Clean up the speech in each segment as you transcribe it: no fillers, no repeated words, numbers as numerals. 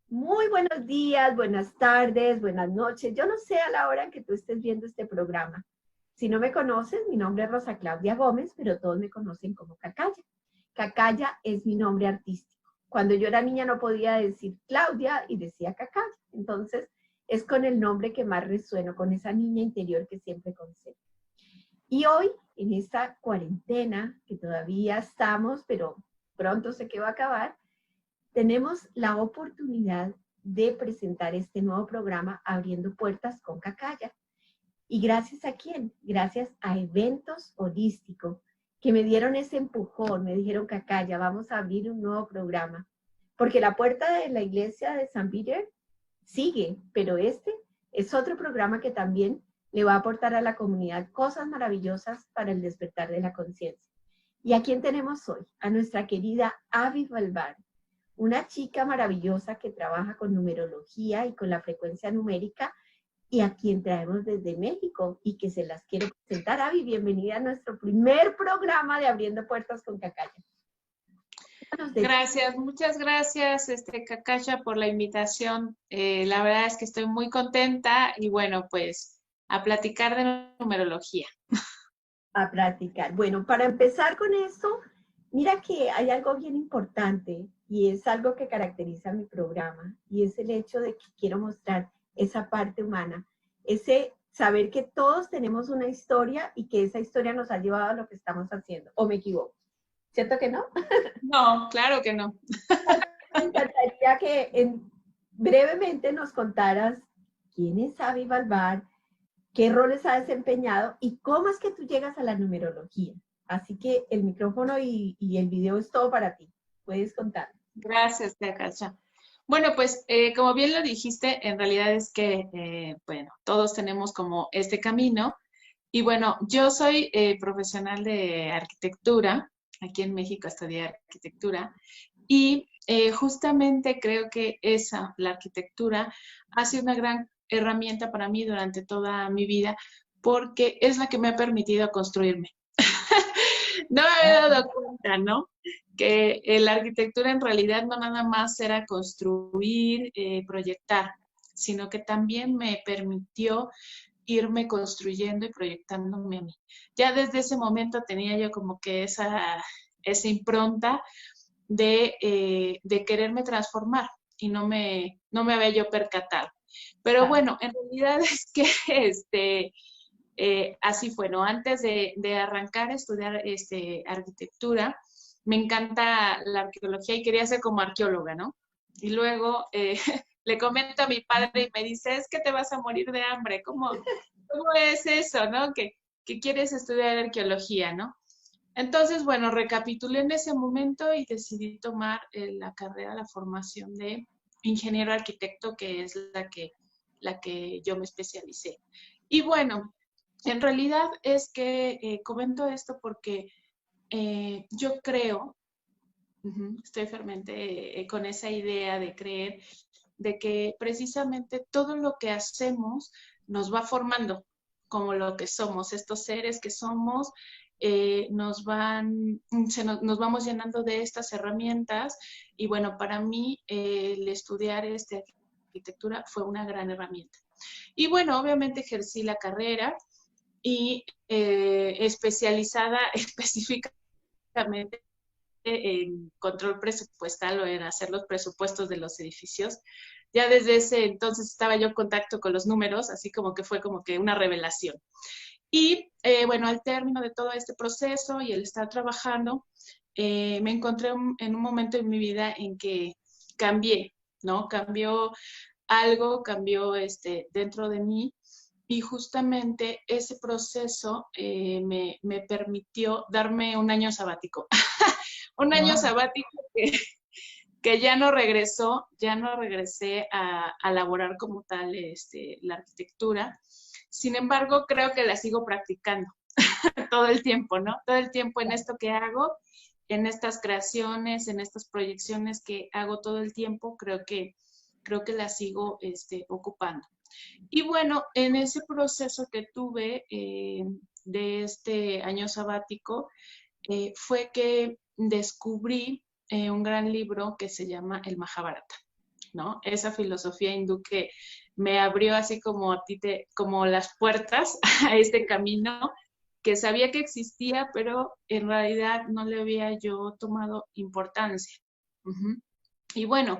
Muy buenos días, buenas tardes, buenas noches. Yo no sé a la hora en que tú estés viendo este programa. Si no me conoces, mi nombre es Rosa Claudia Gómez, pero todos me conocen como Cacaya. Cacaya es mi nombre artístico. Cuando yo era niña no podía decir Claudia y decía Cacaya. Entonces es con el nombre que más resueno, con esa niña interior que siempre conservo. Y hoy, en esta cuarentena, que todavía estamos, pero pronto sé que va a acabar, tenemos la oportunidad de presentar este nuevo programa Abriendo Puertas con Cacaya. ¿Y gracias a quién? Gracias a Eventos Holístico, que me dieron ese empujón, me dijeron, Cacaya, vamos a abrir un nuevo programa. Porque la puerta de la iglesia de San Peter sigue, pero este es otro programa que también le va a aportar a la comunidad cosas maravillosas para el despertar de la conciencia. ¿Y a quién tenemos hoy? A nuestra querida Avi Balbar, una chica maravillosa que trabaja con numerología y con la frecuencia numérica y a quien traemos desde México y que se las quiero presentar. Avi, bienvenida a nuestro primer programa de Abriendo Puertas con Cacaya. Gracias, muchas gracias, Cacaya, por la invitación. La verdad es que estoy muy contenta y bueno, pues a platicar de numerología. A practicar. Bueno, para empezar con esto, mira que hay algo bien importante y es algo que caracteriza mi programa y es el hecho de que quiero mostrar esa parte humana, ese saber que todos tenemos una historia y que esa historia nos ha llevado a lo que estamos haciendo. ¿O me equivoco? ¿Cierto que no? No, claro que no. Me encantaría que brevemente nos contaras quién es Avi Balbar, qué roles ha desempeñado y cómo es que tú llegas a la numerología. Así que el micrófono y el video es todo para ti. Puedes contar. Gracias, Cacaya. Bueno, pues como bien lo dijiste, en realidad es que, bueno, todos tenemos como este camino. Y bueno, yo soy profesional de arquitectura. Aquí en México estudié arquitectura. Y justamente creo que la arquitectura, ha sido una gran herramienta para mí durante toda mi vida porque es la que me ha permitido construirme. No me había dado cuenta, ¿no? Que la arquitectura en realidad no nada más era construir, proyectar, sino que también me permitió irme construyendo y proyectándome a mí. Ya desde ese momento tenía yo como que esa impronta de quererme transformar y no me había yo percatado. Pero bueno, en realidad es que así fue, ¿no? Antes de arrancar a estudiar arquitectura, me encanta la arqueología y quería ser como arqueóloga, ¿no? Y luego le comento a mi padre y me dice, es que te vas a morir de hambre, ¿cómo es eso, no? Que quieres estudiar arqueología, ¿no? Entonces, bueno, recapitulé en ese momento y decidí tomar la carrera, la formación de ingeniero arquitecto, que es la que yo me especialicé. Y bueno, en realidad es que comento esto porque yo creo, estoy fermente con esa idea de creer de que precisamente todo lo que hacemos nos va formando como lo que somos, estos seres que somos, nos vamos llenando de estas herramientas y bueno, para mí el estudiar arquitectura fue una gran herramienta. Y bueno, obviamente ejercí la carrera y especializada específicamente en control presupuestal o en hacer los presupuestos de los edificios. Ya desde ese entonces estaba yo en contacto con los números, así como que fue como que una revelación. Y bueno, al término de todo este proceso y el estar trabajando, me encontré en un momento en mi vida en que cambié, ¿no? Cambió algo, cambió dentro de mí y justamente ese proceso me permitió darme un año sabático. Un año sabático que ya no regresé a laborar como tal la arquitectura. Sin embargo, creo que la sigo practicando todo el tiempo, ¿no? Todo el tiempo en esto que hago, en estas creaciones, en estas proyecciones que hago todo el tiempo, creo que la sigo ocupando. Y bueno, en ese proceso que tuve de este año sabático, fue que descubrí un gran libro que se llama el Mahabharata. ¿no? Esa filosofía hindú que me abrió así como a ti, como las puertas a este camino que sabía que existía, pero en realidad no le había yo tomado importancia. Uh-huh. Y bueno,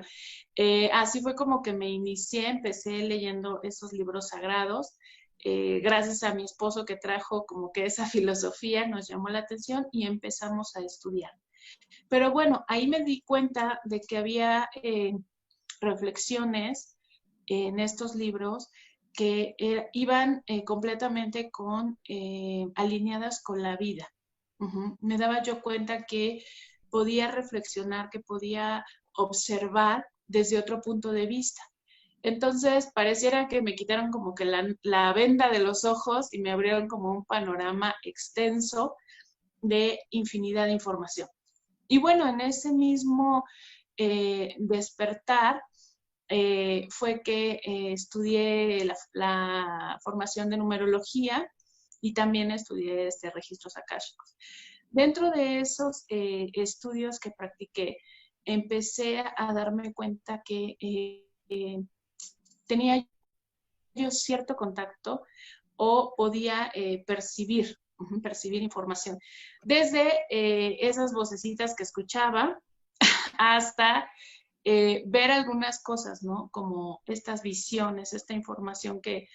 así fue como que me inicié, empecé leyendo esos libros sagrados. Gracias a mi esposo que trajo como que esa filosofía, nos llamó la atención y empezamos a estudiar. Pero bueno, ahí me di cuenta de que había reflexiones en estos libros que iban completamente alineadas con la vida. Uh-huh. Me daba yo cuenta que podía reflexionar, que podía observar desde otro punto de vista. Entonces, pareciera que me quitaron como que la venda de los ojos y me abrieron como un panorama extenso de infinidad de información. Y bueno, en ese mismo despertar fue que estudié la formación de numerología y también estudié registros akáshicos. Dentro de esos estudios que practiqué, empecé a darme cuenta que tenía yo cierto contacto o podía percibir información. Desde esas vocecitas que escuchaba hasta ver algunas cosas, ¿no? Como estas visiones, esta información que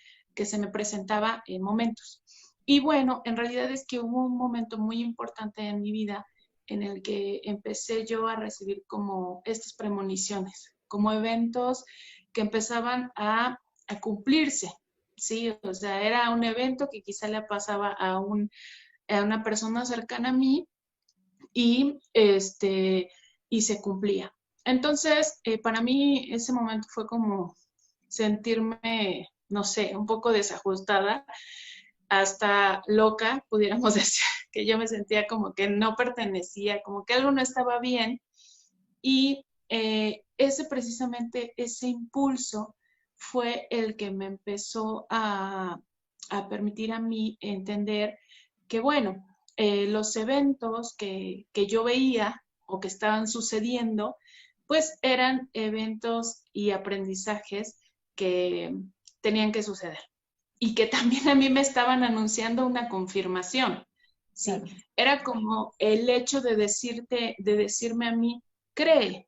se me presentaba en momentos. Y bueno, en realidad es que hubo un momento muy importante en mi vida en el que empecé yo a recibir como estas premoniciones, como eventos que empezaban a cumplirse, ¿sí? O sea, era un evento que quizá le pasaba a una persona cercana a mí y, y se cumplía. Entonces, para mí ese momento fue como sentirme, no sé, un poco desajustada, hasta loca, pudiéramos decir, que yo me sentía como que no pertenecía, como que algo no estaba bien. Y precisamente ese impulso fue el que me empezó a permitir a mí entender que, bueno, los eventos que yo veía o que estaban sucediendo, pues eran eventos y aprendizajes que tenían que suceder y que también a mí me estaban anunciando una confirmación, ¿sí? Claro. Era como el hecho de decirme a mí, cree,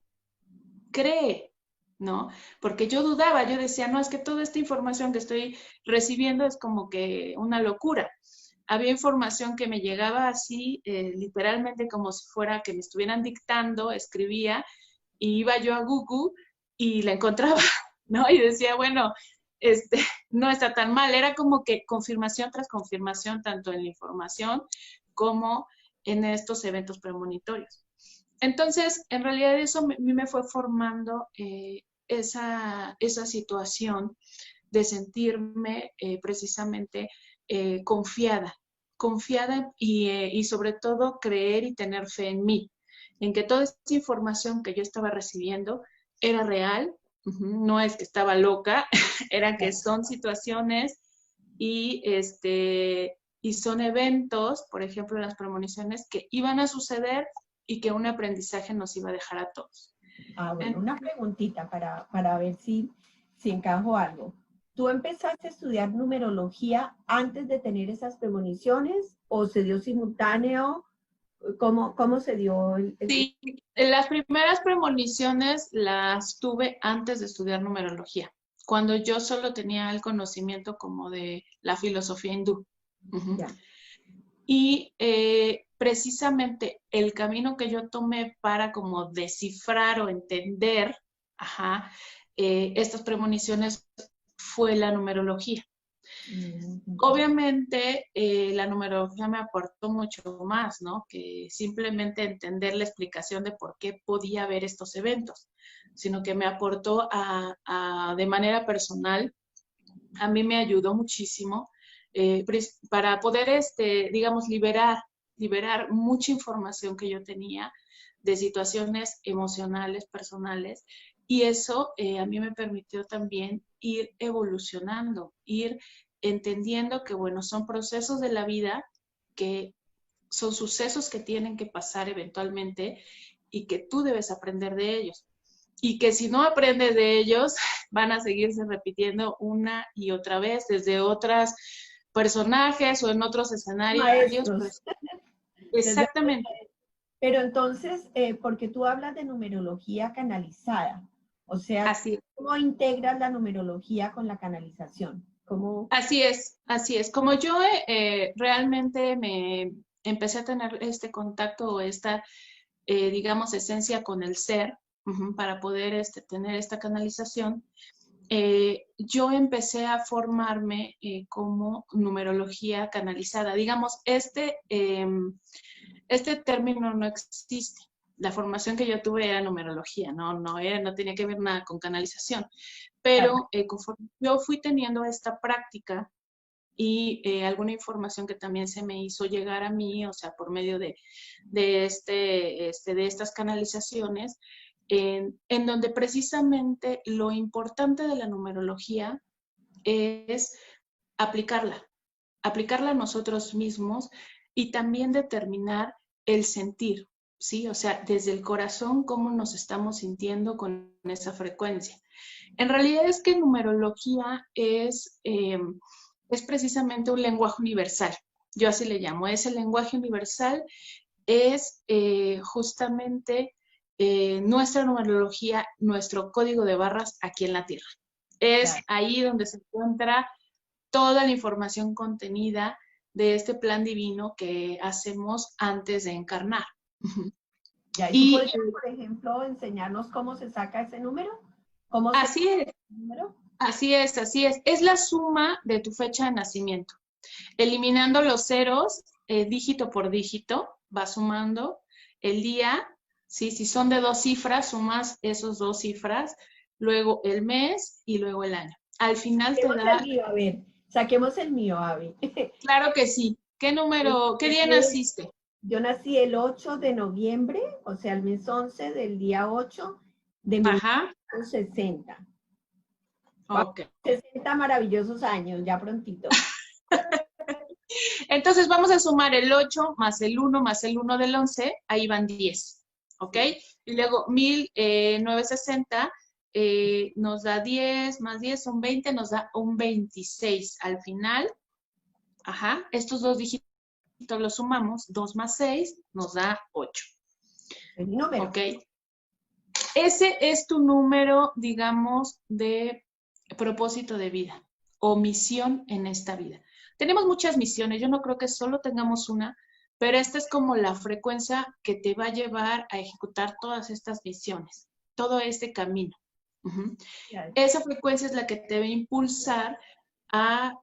¿no? Porque yo dudaba, yo decía, no, es que toda esta información que estoy recibiendo es como que una locura. Había información que me llegaba así, literalmente como si fuera que me estuvieran dictando, escribía, y iba yo a Google y la encontraba, ¿no? Y decía, bueno, no está tan mal. Era como que confirmación tras confirmación, tanto en la información como en estos eventos premonitorios. Entonces, en realidad eso a mí me fue formando esa situación de sentirme precisamente confiada y sobre todo creer y tener fe en mí, en que toda esa información que yo estaba recibiendo era real, no es que estaba loca, era que son situaciones y son eventos, por ejemplo, las premoniciones que iban a suceder y que un aprendizaje nos iba a dejar a todos. Bueno, una preguntita para ver si encajo algo. ¿Tú empezaste a estudiar numerología antes de tener esas premoniciones o se dio simultáneo? ¿Cómo se dio Sí, las primeras premoniciones las tuve antes de estudiar numerología, cuando yo solo tenía el conocimiento como de la filosofía hindú. Uh-huh. Y precisamente el camino que yo tomé para como descifrar o entender estas premoniciones fue la numerología. Obviamente la numerología me aportó mucho más, ¿no? Que simplemente entender la explicación de por qué podía haber estos eventos, sino que me aportó de manera personal, a mí me ayudó muchísimo para poder, digamos, liberar mucha información que yo tenía de situaciones emocionales, personales, y eso a mí me permitió también ir evolucionando, ir entendiendo que, bueno, son procesos de la vida, que son sucesos que tienen que pasar eventualmente y que tú debes aprender de ellos. y que si no aprendes de ellos, van a seguirse repitiendo una y otra vez desde otros personajes o en otros escenarios. Maestros. Pues, Desde- exactamente. Pero entonces, porque tú hablas de numerología canalizada, o sea, Así, ¿cómo integras la numerología con la canalización? ¿Cómo? así es, así es. Como yo realmente me empecé a tener este contacto o esta, digamos, esencia con el ser, para poder tener esta canalización, yo empecé a formarme como numerología canalizada. Digamos, este término no existe. La formación que yo tuve era numerología, no tenía que ver nada con canalización. Pero conforme yo fui teniendo esta práctica y alguna información que también se me hizo llegar a mí, o sea, por medio de estas canalizaciones, en donde precisamente lo importante de la numerología es aplicarla, aplicarla a nosotros mismos y también determinar el sentir, ¿sí? O sea, desde el corazón, cómo nos estamos sintiendo con esa frecuencia. En realidad es que numerología es precisamente un lenguaje universal. Yo así le llamo, es el lenguaje universal, es justamente nuestra numerología, nuestro código de barras aquí en la Tierra. Es ahí donde se encuentra toda la información contenida de este plan divino que hacemos antes de encarnar. Ya, ¿y tú Y podrías, por ejemplo, enseñarnos cómo se saca ese número? ¿Cómo se así saca es, ese número? así es, así es. Es la suma de tu fecha de nacimiento. Eliminando los ceros, dígito por dígito, va sumando el día, ¿sí? Si son de 2 cifras, sumas esos 2 cifras, luego el mes y luego el año. Al final te Saquemos el da, mío, a ver, saquemos el mío, Avi. claro que sí. ¿Qué número, qué día Entonces, naciste? yo nací el 8 de noviembre, o sea, el mes 11 del día 8 de Ajá, 1960. Wow, ok. 60 maravillosos años, ya prontito. Entonces vamos a sumar el 8 más el 1 más el 1 del 11, ahí van 10, ¿ok? Sí. Y luego 1960 nos da 10, más 10 son 20, nos da un 26 al final. Ajá, estos dos dígitos los sumamos, 2 más 6 nos da 8, Es mi número. ¿ok? Ese es tu número, digamos, de propósito de vida o misión en esta vida. Tenemos muchas misiones, yo no creo que solo tengamos una, pero esta es como la frecuencia que te va a llevar a ejecutar todas estas misiones, todo este camino. Esa frecuencia es la que te va a impulsar a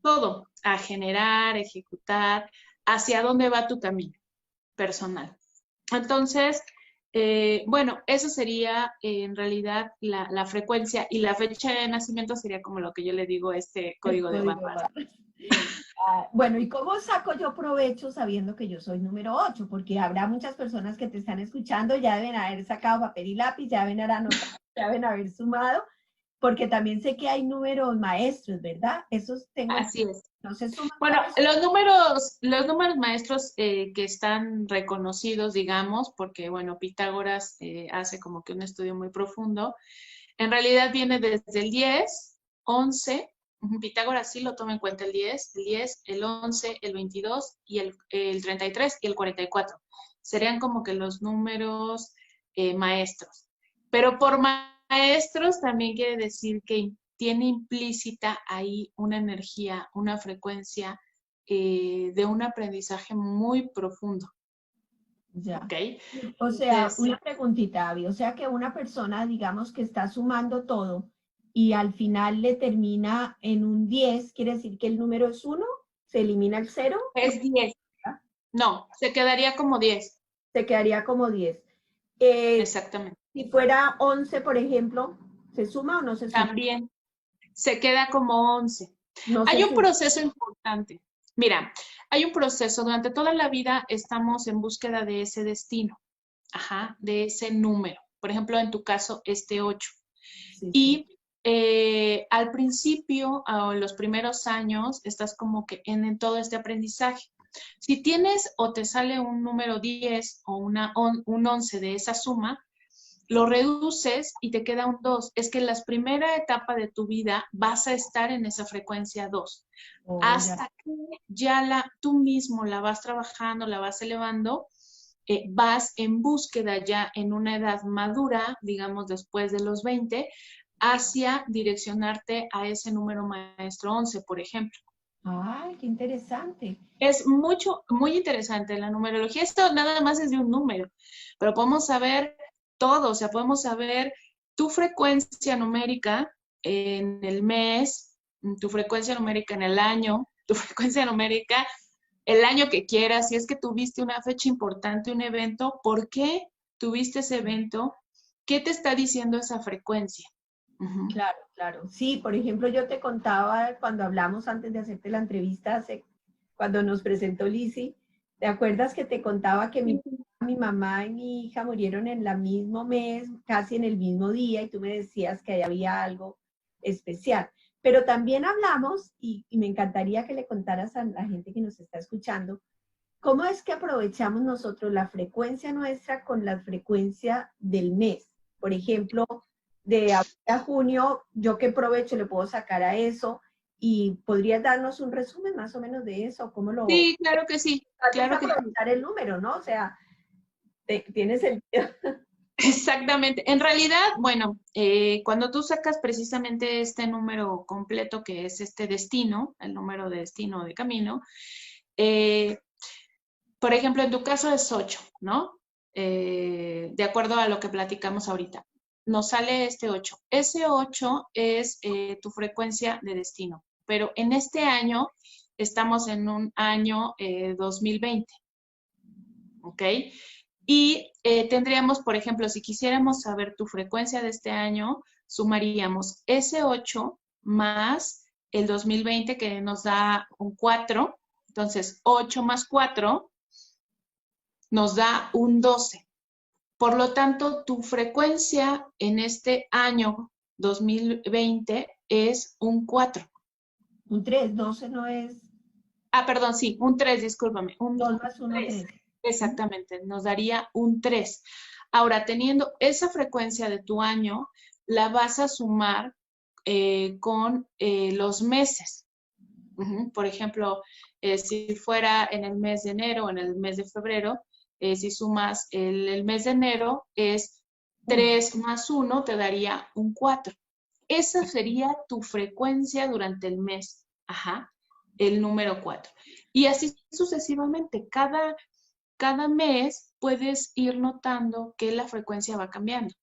todo, a generar, ejecutar, hacia dónde va tu camino personal. Entonces, bueno, eso sería en realidad la frecuencia, y la fecha de nacimiento sería como lo que yo le digo, este El código de código de barras. barras. Bueno, ¿y cómo saco yo provecho sabiendo que yo soy número 8? Porque habrá muchas personas que te están escuchando, ya deben haber sacado papel y lápiz, ya deben haber anotado, ya deben haber sumado, porque también sé que hay números maestros, ¿verdad? Esos tengo, Así es. no se suman Bueno, todos. los números maestros que están reconocidos, digamos, porque, bueno, Pitágoras hace como que un estudio muy profundo, en realidad viene desde el 10, 11, Pitágoras sí lo toma en cuenta el 10, el 11, el 22 y el 33 y el 44. Serían como que los números maestros. Pero por maestros también quiere decir que tiene implícita ahí una energía, una frecuencia de un aprendizaje muy profundo. Ya. ¿Ok? O sea, Entonces, una preguntita, Abby. O sea que una persona, digamos, que está sumando todo y al final le termina en un 10, quiere decir que el número es 1, se elimina el 0, es 10. No, se quedaría como 10. se quedaría como 10. Eh, Exactamente. si fuera 11, por ejemplo, ¿se suma o no se suma? También se queda como 11. No se Hay un suma. proceso importante. Mira, hay un proceso. Durante toda la vida estamos en búsqueda de ese destino, de ese número. Por ejemplo, en tu caso, este 8. Sí, sí. Y al principio, en los primeros años, estás como que en todo este aprendizaje. Si tienes o te sale un número 10 o un 11 de esa suma, lo reduces y te queda un 2. Es que en la primera etapa de tu vida vas a estar en esa frecuencia 2. Oh, ya. Hasta que ya tú mismo la vas trabajando, la vas elevando, vas en búsqueda ya en una edad madura, digamos después de los 20, hacia direccionarte a ese número maestro 11, por ejemplo. Ay, qué interesante. Es muy interesante la numerología. Esto nada más es de un número, pero podemos saber todo, o sea, podemos saber tu frecuencia numérica en el mes, tu frecuencia numérica en el año, tu frecuencia numérica el año que quieras, si es que tuviste una fecha importante, un evento, ¿por qué tuviste ese evento? ¿Qué te está diciendo esa frecuencia? Uh-huh. Claro, claro. Sí, por ejemplo, yo te contaba cuando hablamos antes de hacerte la entrevista, cuando nos presentó Lizzy, ¿te acuerdas que te contaba que mi mamá y mi hija murieron en el mismo mes, casi en el mismo día, y tú me decías que ahí había algo especial? Pero también hablamos, y me encantaría que le contaras a la gente que nos está escuchando, ¿cómo es que aprovechamos nosotros la frecuencia nuestra con la frecuencia del mes? Por ejemplo, de abril a junio, ¿yo qué provecho le puedo sacar a eso? ¿Y podrías darnos un resumen más o menos de eso? ¿Cómo lo Sí, claro que sí, vas a claro que sí. aprovechar el número, ¿no? O sea, tiene sentido. Exactamente. En realidad, bueno, cuando tú sacas precisamente este número completo que es este destino, el número de destino de camino, eh, por ejemplo, en tu caso es 8, ¿no? De acuerdo a lo que platicamos ahorita. Nos sale este 8. Ese 8 es tu frecuencia de destino, pero en este año estamos en un año 2020, ¿ok? Y tendríamos, por ejemplo, si quisiéramos saber tu frecuencia de este año, sumaríamos ese 8 más el 2020 que nos da un 4. Entonces, 8 más 4 nos da un 12. Por lo tanto, tu frecuencia en este año 2020 es un 4. Un 3, 12 no es Ah, perdón, sí, un 3, discúlpame, un 2 más 1, 3. 3. Exactamente, nos daría un 3. Ahora, teniendo esa frecuencia de tu año, la vas a sumar con los meses. Por ejemplo, si fuera en el mes de enero o en el mes de febrero, si sumas el mes de enero, es 3 más 1, te daría un 4. Esa sería tu frecuencia durante el mes. Ajá, el número 4. Y así sucesivamente, cada mes puedes ir notando que la frecuencia va cambiando.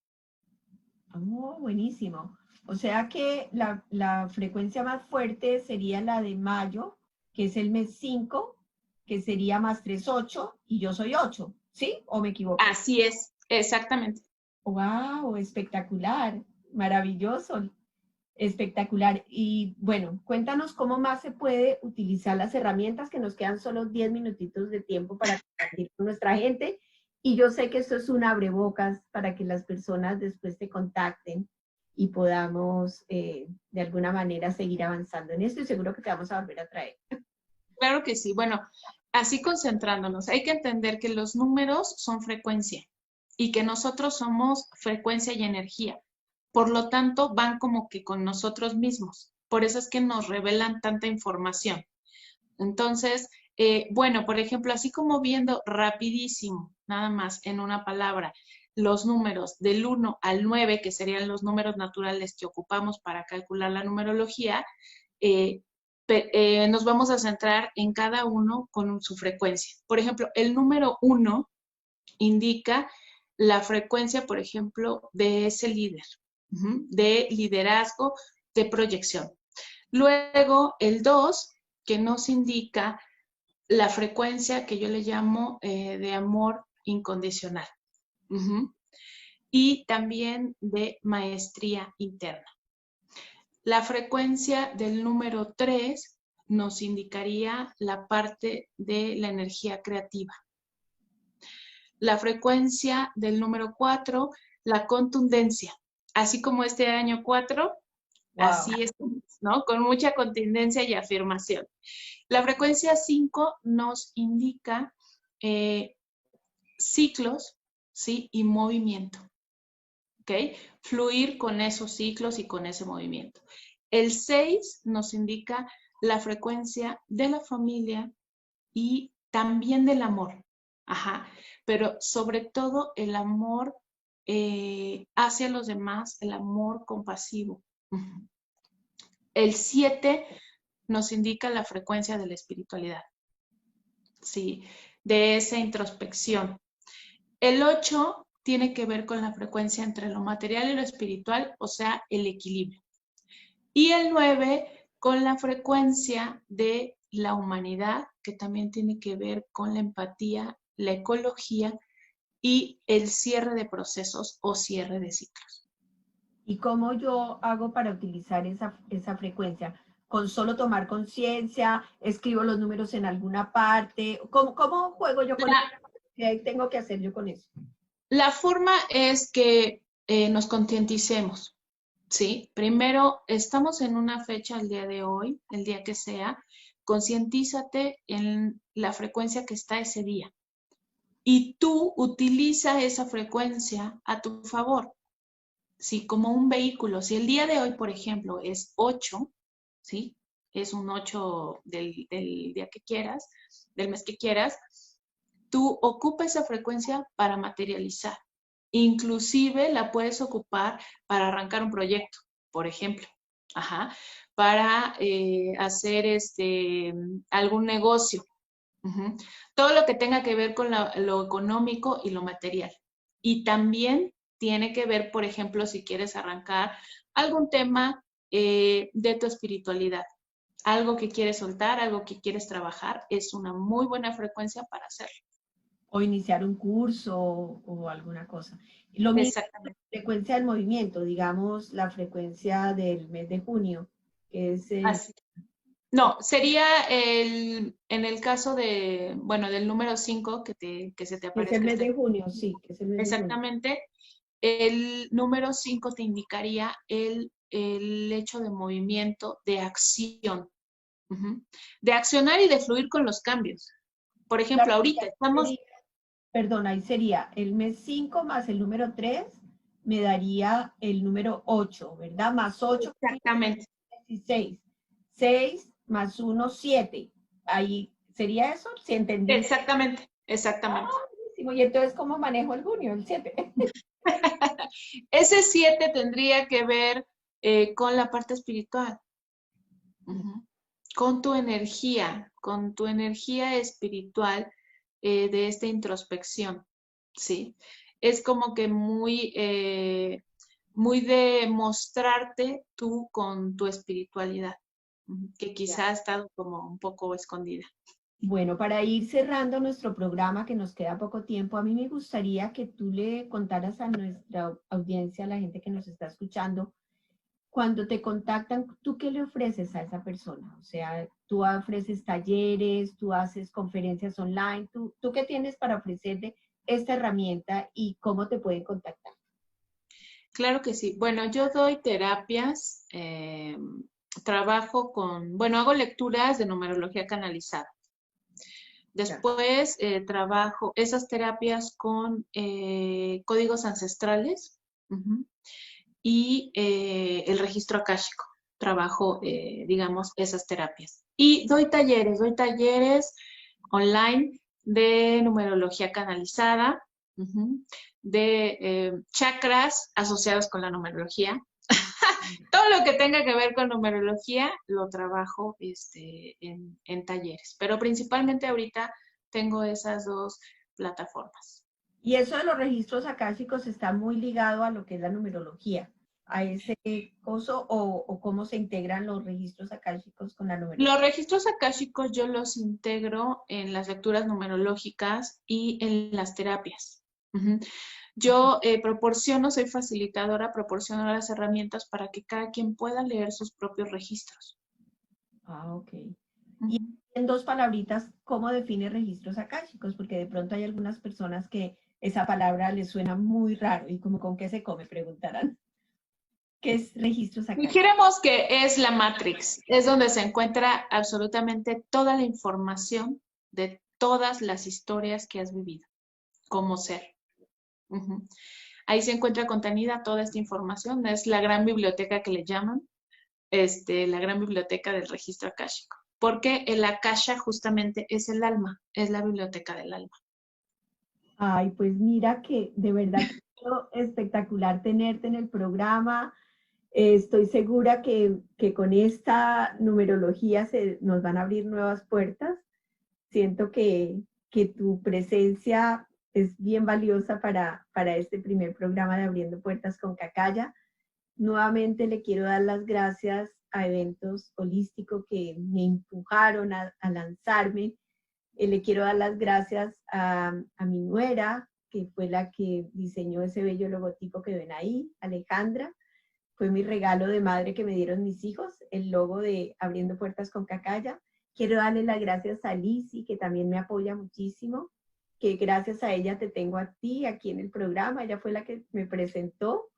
Oh, buenísimo. O sea que la frecuencia más fuerte sería la de mayo, que es el mes 5, que sería más 3, 8, y yo soy 8, ¿sí? ¿O me equivoco? Así es, exactamente. ¡Wow! Espectacular, maravilloso, espectacular. Y bueno, cuéntanos cómo más se puede utilizar las herramientas, que nos quedan solo 10 minutitos de tiempo para compartir con nuestra gente. Y yo sé que esto es un abrebocas para que las personas después te contacten y podamos de alguna manera seguir avanzando en esto, y seguro que te vamos a volver a traer. Claro que sí. Bueno, así concentrándonos, hay que entender que los números son frecuencia y que nosotros somos frecuencia y energía. Por lo tanto, van como que con nosotros mismos. Por eso es que nos revelan tanta información. Entonces, bueno, por ejemplo, así como viendo rapidísimo, nada más en una palabra, los números del 1 al 9, que serían los números naturales que ocupamos para calcular la numerología, eh, nos vamos a centrar en cada uno con su frecuencia. Por ejemplo, el número 1 indica la frecuencia, por ejemplo, de ese líder, de liderazgo, de proyección. Luego, el 2, que nos indica la frecuencia que yo le llamo de amor incondicional. Y también de maestría interna. La frecuencia del número 3 nos indicaría la parte de la energía creativa. La frecuencia del número 4, la contundencia. Así como este año 4, Wow. así es, ¿no? Con mucha contundencia y afirmación. La frecuencia 5 nos indica ciclos, ¿sí? Y movimiento. ¿ok? Fluir con esos ciclos y con ese movimiento. El 6 nos indica la frecuencia de la familia y también del amor. Ajá. Pero sobre todo el amor hacia los demás, el amor compasivo. Ujú. El 7 nos indica la frecuencia de la espiritualidad, ¿sí? De esa introspección. El 8 tiene que ver con la frecuencia entre lo material y lo espiritual, o sea, el equilibrio. Y el 9 con la frecuencia de la humanidad, que también tiene que ver con la empatía, la ecología y el cierre de procesos o cierre de ciclos. ¿Y cómo yo hago para utilizar esa frecuencia? ¿Con solo tomar conciencia? ¿Escribo los números en alguna parte? ¿Cómo juego yo con eso? ¿Qué tengo que hacer yo con eso? La forma es que nos concienticemos, ¿sí? Primero, estamos en una fecha el día de hoy, el día que sea, concientízate en la frecuencia que está ese día. Y tú utiliza esa frecuencia a tu favor, ¿sí? Como un vehículo. Si el día de hoy, por ejemplo, es 8, ¿sí? Es un 8 del día que quieras, del mes que quieras, tú ocupa esa frecuencia para materializar. Inclusive la puedes ocupar para arrancar un proyecto, por ejemplo. Ajá. Para hacer algún negocio. Uh-huh. Todo lo que tenga que ver con lo económico y lo material. Y también tiene que ver, por ejemplo, si quieres arrancar algún tema de tu espiritualidad, algo que quieres soltar, algo que quieres trabajar, es una muy buena frecuencia para hacerlo. O iniciar un curso o alguna cosa. Lo mismo, la frecuencia del movimiento, digamos, la frecuencia del mes de junio, que es el... Así. No, sería en el caso de, bueno, del número 5 que se te Es el aparezca. mes de junio, sí, que es el mes de junio. Exactamente. El número 5 te indicaría el hecho de movimiento, de acción. Uh-huh. De accionar y de fluir con los cambios. Por ejemplo, Claro, ahorita estamos... perdón, ahí sería el mes 5 más el número 3 me daría el número 8, ¿verdad? Más 8, Exactamente. 16. 6 más 1, 7. Ahí, ¿sería eso? Si entendí. Exactamente, exactamente. Ah, y entonces, ¿cómo manejo el junio, el 7? Ese 7 tendría que ver con la parte espiritual. Uh-huh. Con tu energía espiritual de esta introspección, ¿sí? Es como que muy de mostrarte tú con tu espiritualidad, que quizá ha estado como un poco escondida. Bueno, para ir cerrando nuestro programa, que nos queda poco tiempo, a mí me gustaría que tú le contaras a nuestra audiencia, a la gente que nos está escuchando, cuando te contactan, ¿tú qué le ofreces a esa persona? O sea, tú ofreces talleres, tú haces conferencias online, ¿tú qué tienes para ofrecerle esta herramienta y cómo te pueden contactar? Claro que sí. Bueno, yo doy terapias, trabajo bueno, hago lecturas de numerología canalizada. Después trabajo esas terapias con códigos ancestrales y el registro akáshico. Trabajo, digamos, esas terapias. Y doy talleres online de numerología canalizada, de chakras asociados con la numerología. Todo lo que tenga que ver con numerología lo trabajo en talleres, pero principalmente ahorita tengo esas dos plataformas. Y eso de los registros akáshicos está muy ligado a lo que es la numerología, a ese coso o cómo se integran los registros akáshicos con la numerología. Los registros akáshicos yo los integro en las lecturas numerológicas y en las terapias. Yo soy facilitadora, proporciono las herramientas para que cada quien pueda leer sus propios registros. Ah, ok. Y en dos palabritas, ¿cómo define registros akáshicos? Porque de pronto hay algunas personas que esa palabra les suena muy raro y como con qué se come, preguntarán. ¿Qué es registros akáshicos? Dijéramos que es la Matrix, es donde se encuentra absolutamente toda la información de todas las historias que has vivido como ser. Ahí se encuentra contenida toda esta información. Es la gran biblioteca que le llaman, la gran biblioteca del registro akáshico. Porque el akasha justamente es el alma, es la biblioteca del alma. Ay, pues mira que de verdad que es espectacular tenerte en el programa. Estoy segura que con esta numerología nos van a abrir nuevas puertas. Siento que tu presencia es bien valiosa para este primer programa de Abriendo Puertas con Cacaya. Nuevamente le quiero dar las gracias a Eventos Holístico que me empujaron a lanzarme. Le quiero dar las gracias a mi nuera, que fue la que diseñó ese bello logotipo que ven ahí, Alejandra. Fue mi regalo de madre que me dieron mis hijos, el logo de Abriendo Puertas con Cacaya. Quiero darle las gracias a Lizzy, que también me apoya muchísimo, que gracias a ella te tengo a ti aquí en el programa. Ella fue la que me presentó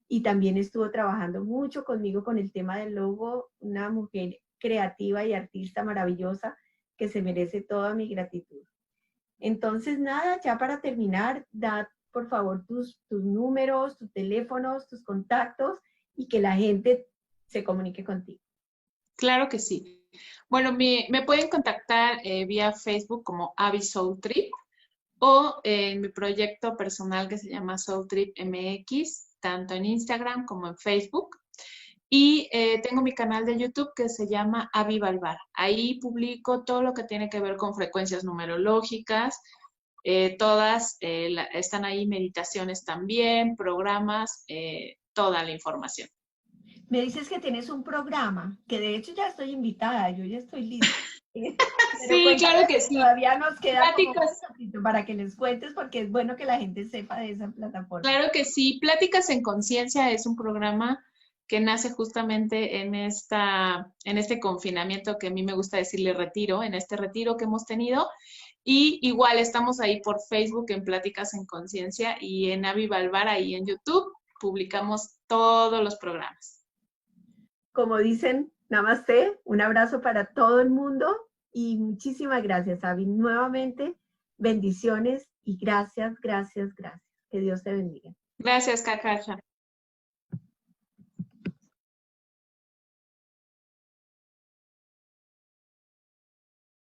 y también estuvo trabajando mucho conmigo con el tema del logo, una mujer creativa y artista maravillosa que se merece toda mi gratitud. Entonces, nada, ya para terminar, da por favor tus números, tus teléfonos, tus contactos y que la gente se comunique contigo. Claro que sí. Bueno, me pueden contactar vía Facebook como Abby Soul Trip o en mi proyecto personal que se llama Soul Trip MX, tanto en Instagram como en Facebook. Y tengo mi canal de YouTube que se llama Abby Balbar. Ahí publico todo lo que tiene que ver con frecuencias numerológicas. Todas están ahí, meditaciones también, programas, toda la información. Me dices que tienes un programa, que de hecho ya estoy invitada, yo ya estoy lista. Sí, claro que sí. Todavía nos queda como un poquito para que les cuentes, porque es bueno que la gente sepa de esa plataforma. Claro que sí. Pláticas en Conciencia es un programa que nace justamente en este confinamiento que a mí me gusta decirle retiro, en este retiro que hemos tenido. Y igual estamos ahí por Facebook en Pláticas en Conciencia y en Abby Balbar ahí en YouTube publicamos todos los programas. Como dicen, namaste, un abrazo para todo el mundo y muchísimas gracias, Abby. Nuevamente, bendiciones y gracias, gracias, gracias. Que Dios te bendiga. Gracias, Cacaya.